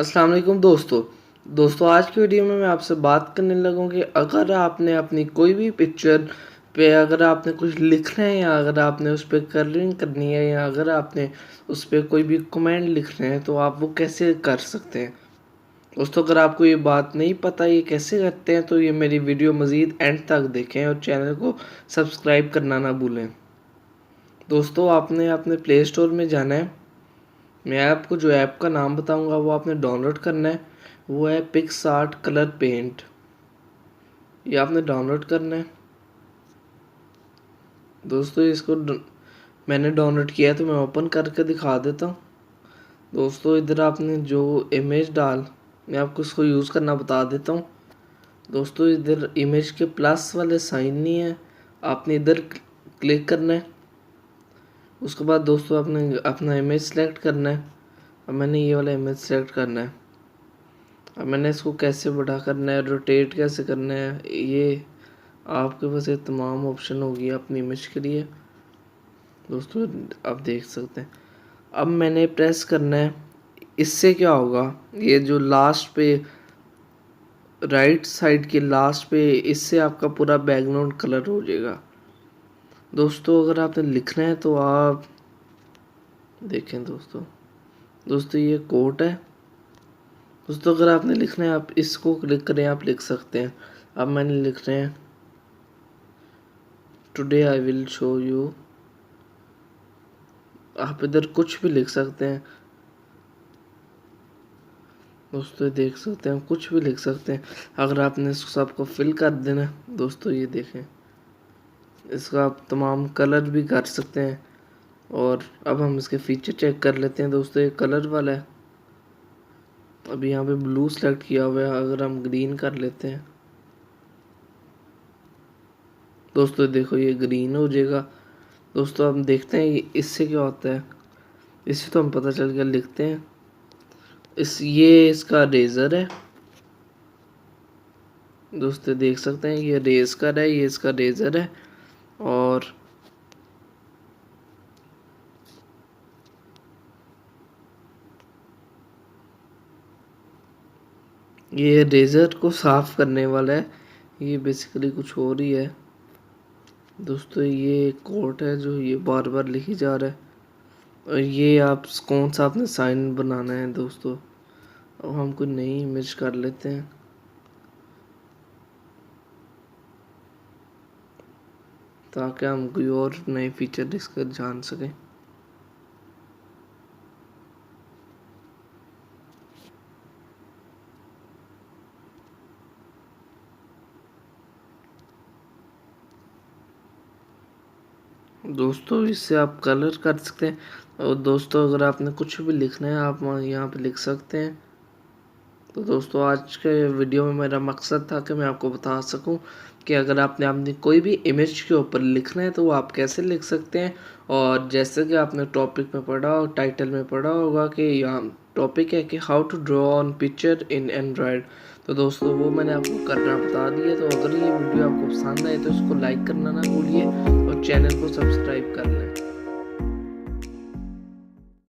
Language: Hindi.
अस्सलाम वालेकुम दोस्तों आज की वीडियो में मैं आपसे बात करने लगा हूँ कि अगर आपने अपनी कोई भी पिक्चर पे अगर आपने कुछ लिखना है या अगर आपने उस पर कलरिंग करनी है या अगर आपने उस पर कोई भी कमेंट लिखने हैं तो आप वो कैसे कर सकते हैं। दोस्तों अगर आपको ये बात नहीं पता ये कैसे करते हैं तो ये मेरी वीडियो मज़ीद एंड तक देखें और चैनल को सब्सक्राइब करना ना भूलें। दोस्तों आपने अपने प्ले स्टोर में जाना है। मैं आपको जो ऐप का नाम बताऊंगा वो आपने डाउनलोड करना है। वो है पिक्सआर्ट कलर पेंट। ये आपने डाउनलोड करना है। दोस्तों मैंने डाउनलोड किया है तो मैं ओपन करके दिखा देता हूँ। दोस्तों इधर आपने जो इमेज मैं आपको उसको यूज़ करना बता देता हूँ। दोस्तों इधर इमेज के प्लस वाले साइन नहीं है, आपने इधर क्लिक करना है। उसके बाद दोस्तों आपने अपना इमेज सेलेक्ट करना है। अब मैंने ये वाला इमेज सेलेक्ट करना है। अब मैंने इसको कैसे बड़ा करना है, रोटेट कैसे करना है, ये आपके पास ये तमाम ऑप्शन होगी अपनी इमेज के लिए। दोस्तों आप देख सकते हैं। अब मैंने प्रेस करना है। इससे क्या होगा, ये जो लास्ट पे राइट साइड के लास्ट पे इससे आपका पूरा बैकग्राउंड कलर हो जाएगा। दोस्तों अगर आपने लिखना है तो आप देखें। दोस्तों ये कोट है। दोस्तों अगर आपने लिखना है आप इसको क्लिक करें, आप लिख सकते हैं। अब मैंने लिखना है today I will show you. आप इधर कुछ भी लिख सकते हैं। दोस्तों देख सकते हैं, कुछ भी लिख सकते हैं। अगर आपने इसको सबको फिल कर देना है, दोस्तों ये देखें, इसका आप तमाम कलर भी कर सकते हैं। और अब हम इसके फीचर चेक कर लेते हैं। दोस्तों ये कलर वाला है। अभी यहाँ पे ब्लू सेलेक्ट किया हुआ है, अगर हम ग्रीन कर लेते हैं दोस्तों देखो ये ग्रीन हो जाएगा। दोस्तों हम देखते हैं इससे क्या होता है। इससे तो हम पता चल गया, लिखते हैं ये इसका रेजर है। दोस्तों देख सकते हैं ये रेज कर है, ये इसका रेजर है। और ये रेजर को साफ करने वाला है। ये बेसिकली कुछ और ही है। दोस्तों ये कोट है जो ये बार बार लिखी जा रहा है। और ये आप कौन सा आपने साइन बनाना है। दोस्तों अब हम कोई नई इमेज कर लेते हैं ताकि हम कोई और नए फीचर इसका जान सकें। दोस्तों इससे आप कलर कर सकते हैं। और दोस्तों अगर आपने कुछ भी लिखना है आप यहाँ पे लिख सकते हैं। तो दोस्तों आज के वीडियो में मेरा मकसद था कि मैं आपको बता सकूं कि अगर आपने अपनी कोई भी इमेज के ऊपर लिखना है तो वो आप कैसे लिख सकते हैं। और जैसे कि आपने टॉपिक में पढ़ा और टाइटल में पढ़ा होगा कि यहाँ टॉपिक है कि how to draw on picture in Android. तो दोस्तों वो मैंने आपको करना बता दिया। तो अगर ये वीडियो आपको पसंद आए तो इसको लाइक करना ना भूलिए और चैनल को सब्सक्राइब कर लें।